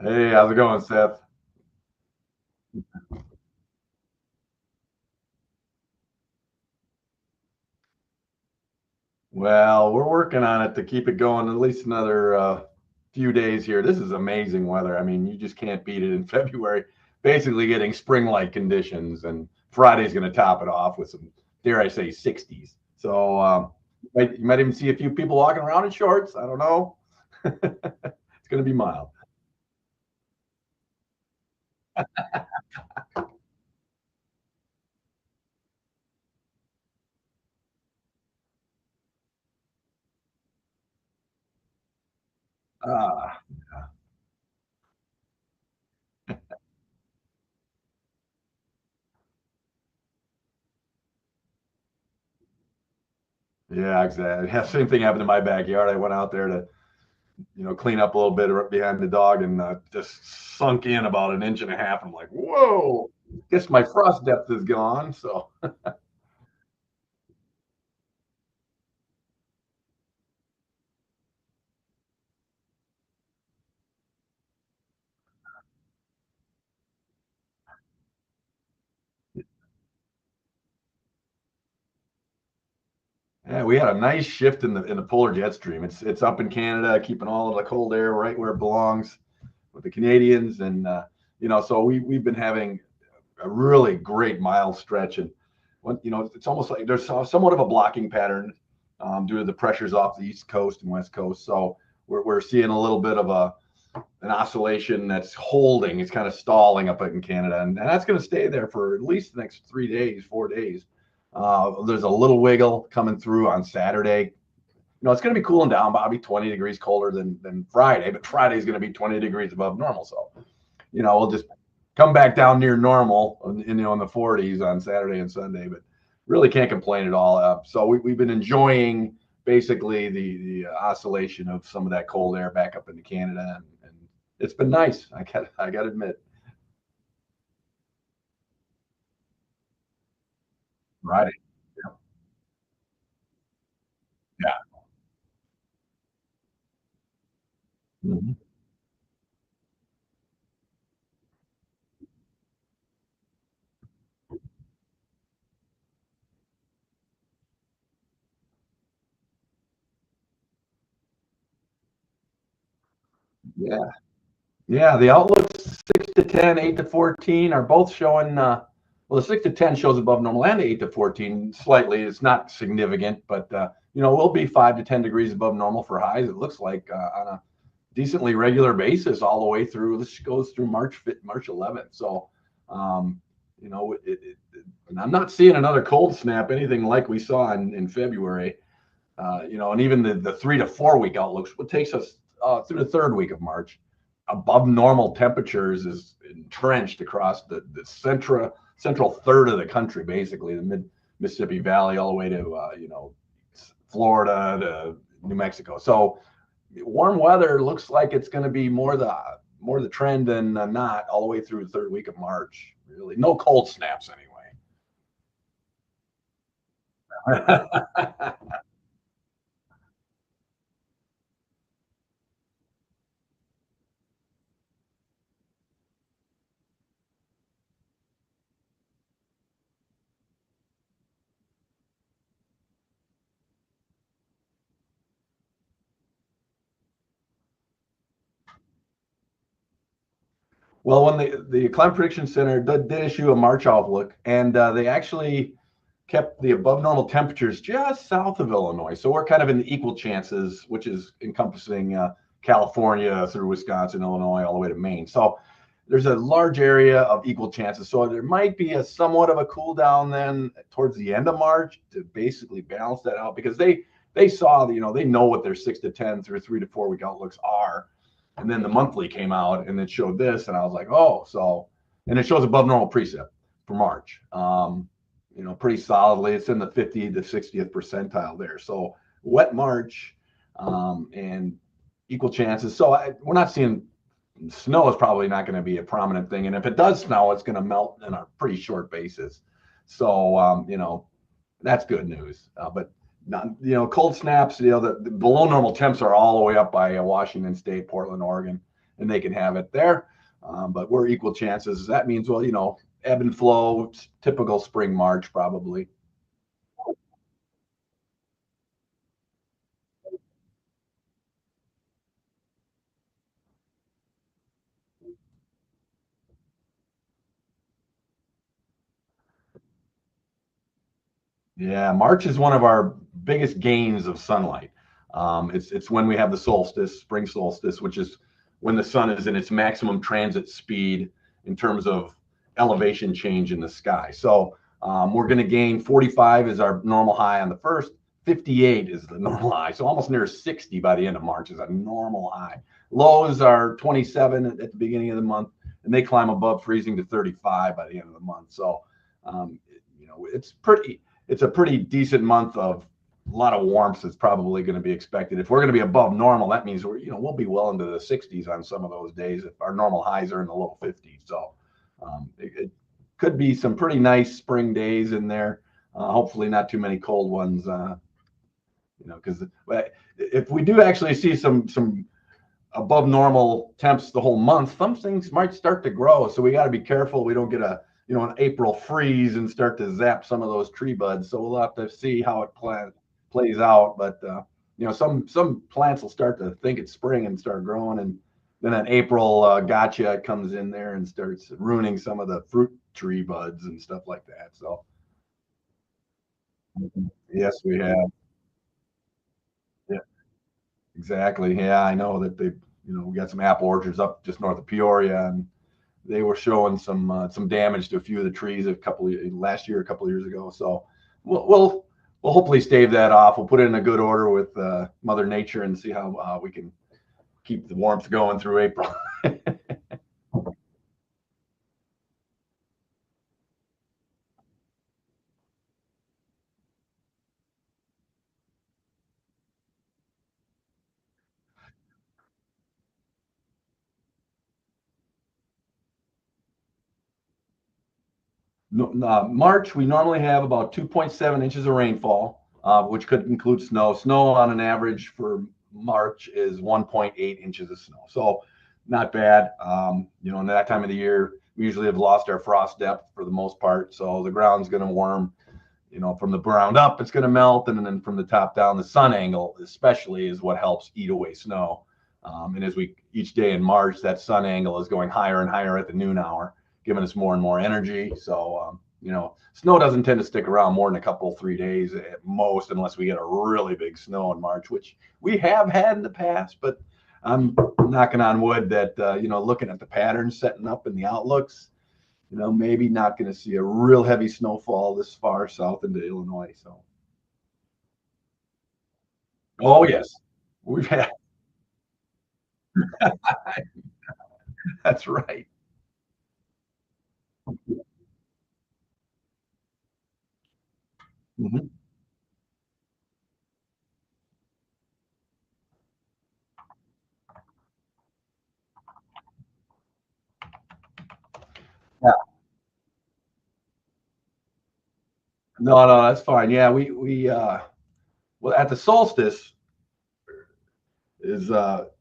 Hey, how's it going, Seth? Well, we're working on it to keep it going at least another few days here. This is amazing weather. I mean, you just can't beat it in February. Basically, getting spring-like conditions, and Friday's going to top it off with some, dare I say, 60s. So you might even see a few people walking around in shorts. I don't know. It's going to be mild. Ah, yeah, exactly. Yeah, same thing happened in my backyard. I went out there to clean up a little bit behind the dog and just sunk in about an inch and a half. I'm like, whoa, guess my frost depth is gone. So, yeah, we had a nice shift in the polar jet stream. It's up in Canada, keeping all of the cold air right where it belongs with the Canadians, and so we've been having a really great mild stretch, and it's almost like there's somewhat of a blocking pattern due to the pressures off the east coast and west coast. So we're seeing a little bit of an oscillation that's holding. It's kind of stalling up in Canada, and that's going to stay there for at least the next 3 days, 4 days. There's a little wiggle coming through on Saturday. It's going to be cooling down, probably 20 degrees colder than Friday, but Friday is going to be 20 degrees above normal. So, we'll just come back down near normal in the 40s on Saturday and Sunday, but really can't complain at all. So we've been enjoying basically the oscillation of some of that cold air back up into Canada, and it's been nice. I got to admit. Right. Yeah. Mhm. Yeah. Yeah. The outlooks 6 to 10, 8 to 14 are both showing. Well, the 6 to 10 shows above normal, and the 8 to 14 slightly. It's not significant, but we'll be 5 to 10 degrees above normal for highs. It looks like on a decently regular basis all the way through. This goes through March 11th. So, and I'm not seeing another cold snap, anything like we saw in February. And even the 3 to 4 week outlooks, what takes us through the third week of March, above normal temperatures is entrenched across the central third of the country, basically the mid Mississippi Valley, all the way to Florida to New Mexico. So warm weather looks like it's going to be more the trend than not all the way through the third week of March. Really, no cold snaps anyway. Well, when the Climate Prediction Center did issue a March outlook, and they actually kept the above normal temperatures just south of Illinois. So we're kind of in the equal chances, which is encompassing California through Wisconsin, Illinois, all the way to Maine. So there's a large area of equal chances. So there might be a somewhat of a cool down then towards the end of March to basically balance that out, because they saw, they know what their 6 to 10 through 3 to 4 week outlooks are. And then the monthly came out and it showed this, and I was like, oh, so, and it shows above normal precip for March. Pretty solidly. It's in the 50 to 60th percentile there. So wet March, and equal chances. So we're not seeing snow is probably not going to be a prominent thing. And if it does snow, it's going to melt in a pretty short basis. So, that's good news. But not, cold snaps, the below normal temps are all the way up by Washington State, Portland, Oregon. and they can have it there. But we're equal chances. That means, well, ebb and flow, typical spring March probably. Yeah, March is one of our biggest gains of sunlight. It's when we have the solstice, spring solstice, which is when the sun is in its maximum transit speed in terms of elevation change in the sky. So we're going to gain 45 is our normal high on the first, 58 is the normal high. So almost near 60 by the end of March is a normal high. Lows are 27 at the beginning of the month, and they climb above freezing to 35 by the end of the month. So um, it's a pretty decent month of a lot of warmth that's probably going to be expected. If we're going to be above normal, that means we'll be well into the 60s on some of those days if our normal highs are in the low 50s. So it could be some pretty nice spring days in there. Hopefully, not too many cold ones. Because if we do actually see some above normal temps the whole month, some things might start to grow. So we got to be careful we don't get an April freeze and start to zap some of those tree buds. So we'll have to see how it plays out. But some plants will start to think it's spring and start growing, and then an April gotcha comes in there and starts ruining some of the fruit tree buds and stuff like that. So yes, we have. Yeah, exactly. Yeah, I know that we got some apple orchards up just north of Peoria, and they were showing some damage to a few of the trees last year, a couple of years ago. So we'll hopefully stave that off. We'll put it in a good order with Mother Nature and see how we can keep the warmth going through April. March, we normally have about 2.7 inches of rainfall, which could include snow. Snow on an average for March is 1.8 inches of snow. So not bad. In that time of the year, we usually have lost our frost depth for the most part. So the ground's going to warm. From the ground up, it's going to melt. And then from the top down, the sun angle especially is what helps eat away snow. And as each day in March, that sun angle is going higher and higher at the noon hour, giving us more and more energy. So, snow doesn't tend to stick around more than a couple, 3 days at most, unless we get a really big snow in March, which we have had in the past. But I'm knocking on wood that, looking at the patterns setting up in the outlooks, maybe not going to see a real heavy snowfall this far south into Illinois. So, oh, yes, we've had, that's right. Mhm. Yeah. No, that's fine. Yeah, well, at the solstice is the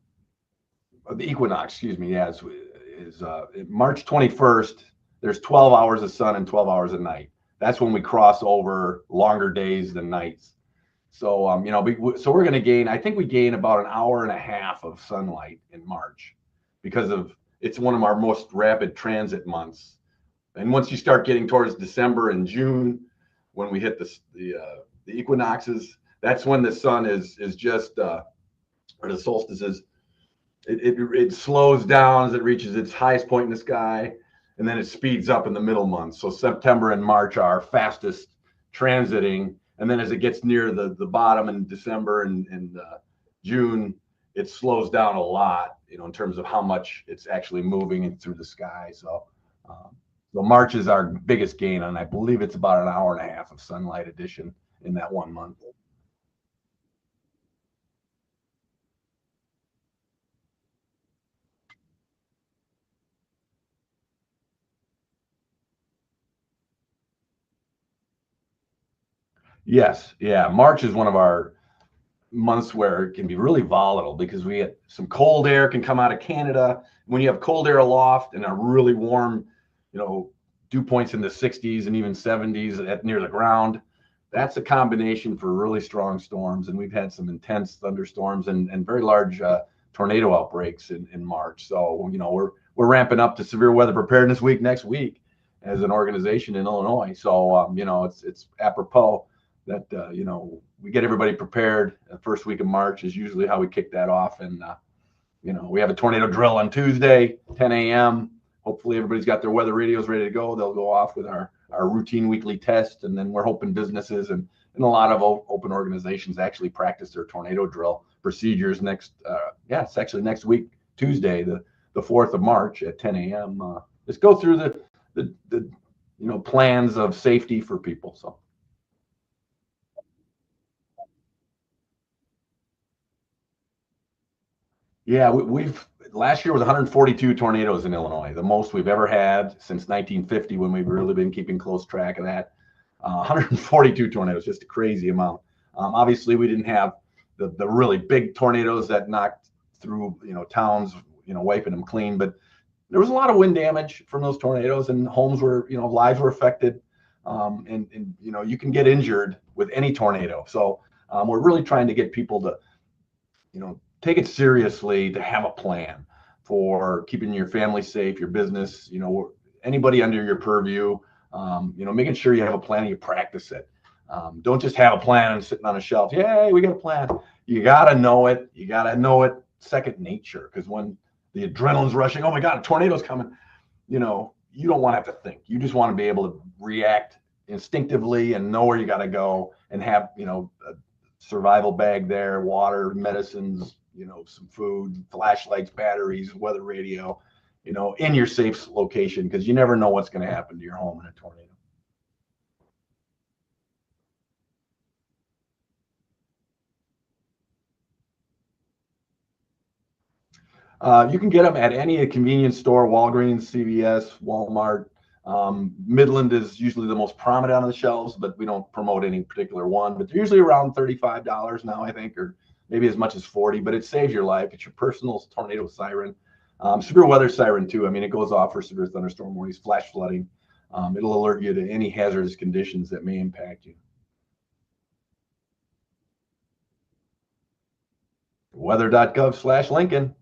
equinox, excuse me. Yeah, is March 21st. There's 12 hours of sun and 12 hours of night. That's when we cross over longer days than nights. So so we're going to gain. I think we gain about an hour and a half of sunlight in March because of it's one of our most rapid transit months. And once you start getting towards December and June, when we hit the equinoxes, that's when the sun is just or the solstices it slows down as it reaches its highest point in the sky, and then it speeds up in the middle months. So September and March are our fastest transiting, and then as it gets near the bottom in December and June, it slows down a lot, in terms of how much it's actually moving through the sky. Um, so March is our biggest gain, and I believe it's about an hour and a half of sunlight addition in that one month. Yes, yeah. March is one of our months where it can be really volatile because we get some cold air can come out of Canada. When you have cold air aloft and a really warm, dew points in the 60s and even 70s at near the ground, that's a combination for really strong storms. And we've had some intense thunderstorms and very large tornado outbreaks in March. So, we're ramping up to severe weather preparedness week next week as an organization in Illinois. So, it's apropos that, we get everybody prepared. The first week of March is usually how we kick that off. And, we have a tornado drill on Tuesday, 10 a.m. Hopefully everybody's got their weather radios ready to go. They'll go off with our routine weekly test. And then we're hoping businesses and a lot of open organizations actually practice their tornado drill procedures it's actually next week, Tuesday, the 4th of March at 10 a.m. Just go through the plans of safety for people. So. Yeah, we've last year was 142 tornadoes in Illinois, the most we've ever had since 1950 when we've really been keeping close track of that. 142 tornadoes, just a crazy amount. Obviously, we didn't have the really big tornadoes that knocked through towns, wiping them clean, but there was a lot of wind damage from those tornadoes, and homes were lives were affected, and you can get injured with any tornado. So we're really trying to get people to take it seriously, to have a plan for keeping your family safe, your business, anybody under your purview, making sure you have a plan and you practice it. Don't just have a plan and sitting on a shelf. Yay, we got a plan. You got to know it. You got to know it second nature, because when the adrenaline's rushing, oh my God, a tornado's coming, you don't want to have to think. You just want to be able to react instinctively and know where you got to go and have, a survival bag there, water, medicines, some food, flashlights, batteries, weather radio, in your safe location, because you never know what's going to happen to your home in a tornado. You can get them at any convenience store, Walgreens, CVS, Walmart. Midland is usually the most prominent on the shelves, but we don't promote any particular one. But they're usually around $35 now, I think, or maybe as much as 40. But it saves your life. It's your personal tornado siren, severe weather siren too. I mean, it goes off for severe thunderstorm warnings, flash flooding. It'll alert you to any hazardous conditions that may impact you. Weather.gov/Lincoln.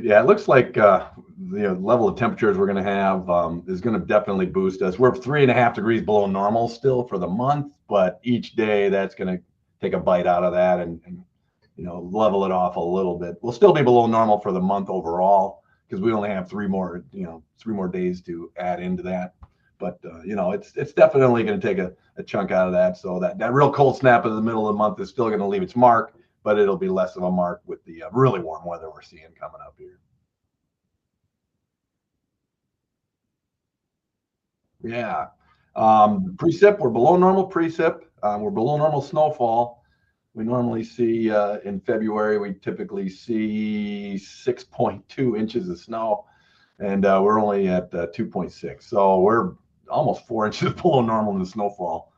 Yeah, it looks like the level of temperatures we're going to have is going to definitely boost us. We're 3.5 degrees below normal still for the month, but each day that's going to take a bite out of that and level it off a little bit. We'll still be below normal for the month overall because we only have 3 more days to add into that. But it's definitely going to take a chunk out of that. So that real cold snap in the middle of the month is still going to leave its mark, but it'll be less of a mark with the really warm weather we're seeing coming up here. Yeah. Precip, we're below normal precip. We're below normal snowfall. We normally see in February, we typically see 6.2 inches of snow, and we're only at 2.6. So we're almost 4 inches below normal in the snowfall.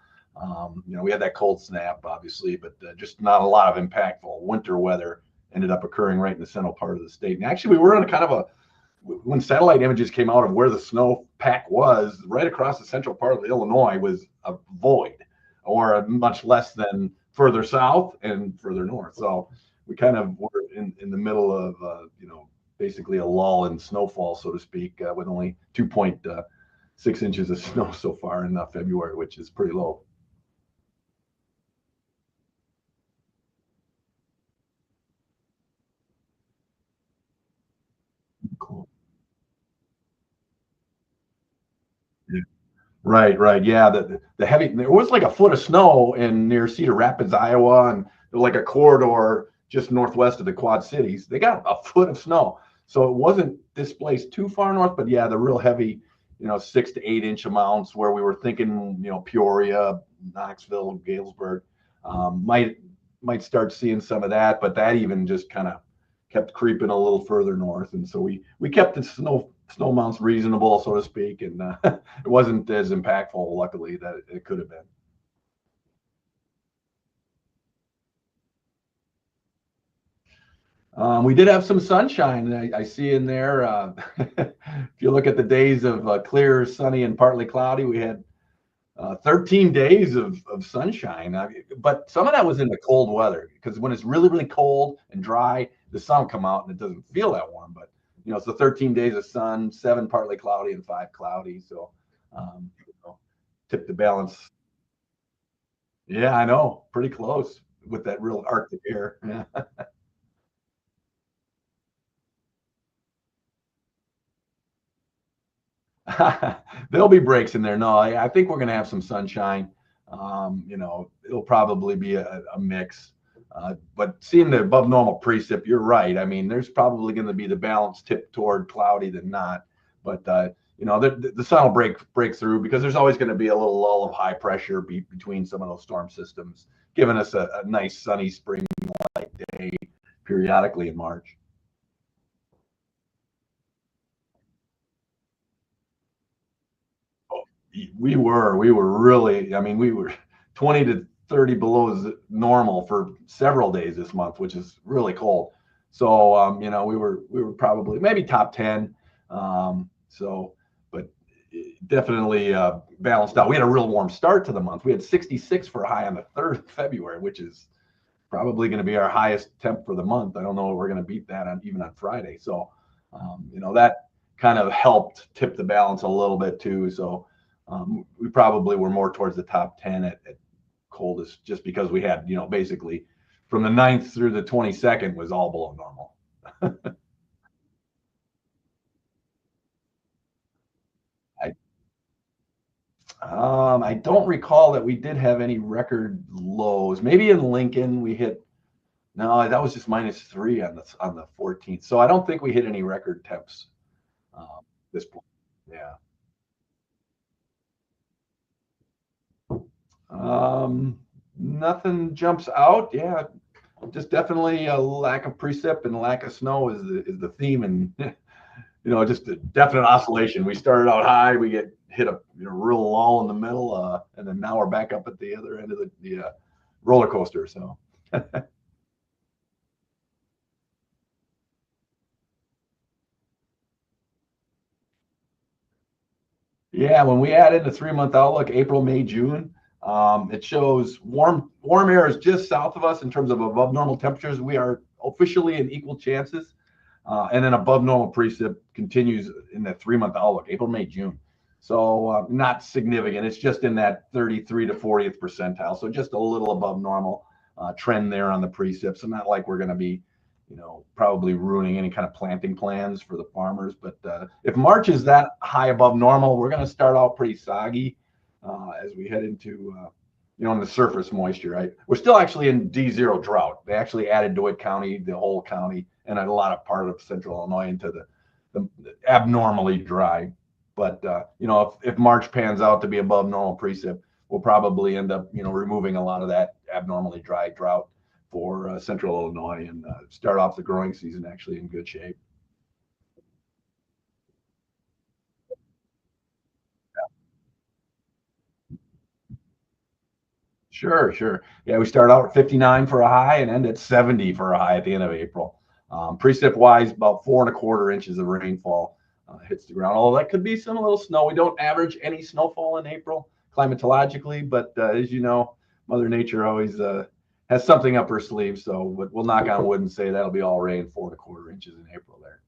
We had that cold snap, obviously, but just not a lot of impactful winter weather ended up occurring right in the central part of the state. And actually, we were in a kind of a when satellite images came out of where the snow pack was, right across the central part of Illinois was a void, or a much less than further south and further north. So we kind of were in the middle of, basically a lull in snowfall, so to speak, with only 2.6 inches of snow so far in February, which is pretty low. Cool. Right, right. Yeah, the heavy there was like a foot of snow in near Cedar Rapids, Iowa, and like a corridor just northwest of the Quad Cities. They got a foot of snow. So it wasn't displaced too far north, but yeah, the real heavy, 6 to 8 inch amounts where we were thinking, Peoria, Knoxville, Galesburg, might start seeing some of that, but that even just kind of kept creeping a little further north, and so we kept the snow amounts reasonable, so to speak, and it wasn't as impactful, luckily, that it could have been. We did have some sunshine. I see in there. If you look at the days of clear, sunny, and partly cloudy, we had 13 days of sunshine. But some of that was in the cold weather because when it's really, really cold and dry, the sun will come out and it doesn't feel that warm. But it's the 13 days of sun, 7 partly cloudy and 5 cloudy. So tip the balance. Yeah, I know, pretty close with that real Arctic air. Yeah. There'll be breaks in there. No, I think we're going to have some sunshine. It'll probably be a mix. But seeing the above normal precip, you're right. I mean, there's probably going to be the balance tip toward cloudy than not. But the sun will break through because there's always going to be a little lull of high pressure between some of those storm systems, giving us a nice sunny spring like day periodically in March. We were really, I mean, we were 20 to 30 below normal for several days this month, which is really cold. So we were probably maybe top 10. So but definitely balanced out. We had a real warm start to the month. We had 66 for a high on the 3rd of February, which is probably going to be our highest temp for the month. I don't know if we're going to beat that even on Friday. So that kind of helped tip the balance a little bit too. So we probably were more towards the top 10 at coldest, just because we had, basically from the 9th through the 22nd was all below normal. I don't recall that we did have any record lows. Maybe in Lincoln we hit. No, that was just -3 on the 14th. So I don't think we hit any record temps this point. Yeah. Nothing jumps out. Yeah, just definitely a lack of precip and lack of snow is the theme, and just a definite oscillation. We started out high, we get hit a real lull in the middle, and then now we're back up at the other end of the roller coaster. So yeah, when we add in the 3 month outlook, April, May, June, it shows warm air is just south of us in terms of above normal temperatures. We are officially in equal chances. And then above normal precip continues in the 3-month outlook, April, May, June. So not significant. It's just in that 33 to 40th percentile. So just a little above normal trend there on the precip. So not like we're going to be, probably ruining any kind of planting plans for the farmers. But if March is that high above normal, we're going to start out pretty soggy as we head into, in the surface moisture, right? We're still actually in D0 drought. They actually added DeWitt County, the whole county, and a lot of part of central Illinois into the abnormally dry. But, if March pans out to be above normal precip, we'll probably end up, removing a lot of that abnormally dry drought for central Illinois and start off the growing season actually in good shape. Sure, sure. Yeah, we start out at 59 for a high and end at 70 for a high at the end of April. Precip wise, about 4¼ inches of rainfall hits the ground. Although that could be some little snow. We don't average any snowfall in April climatologically, but as you know, Mother Nature always has something up her sleeve. So we'll knock on wood and say that'll be all rain, 4¼ inches in April there.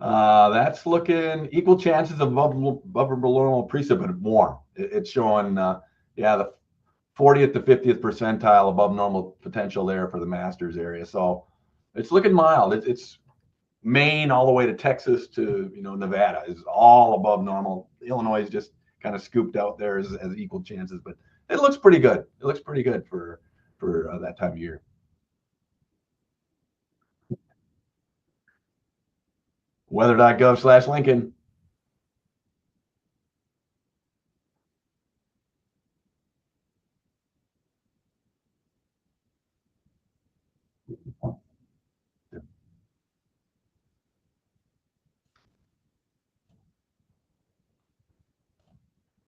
Uh, that's looking equal chances of above or below normal precip, but warm. It's showing, yeah, the 40th to 50th percentile above normal potential there for the Masters area. So it's looking mild. It's Maine all the way to Texas to Nevada is all above normal. Illinois is just kind of scooped out there as equal chances, but it looks pretty good. It looks pretty good for that time of year. Weather.gov/Lincoln.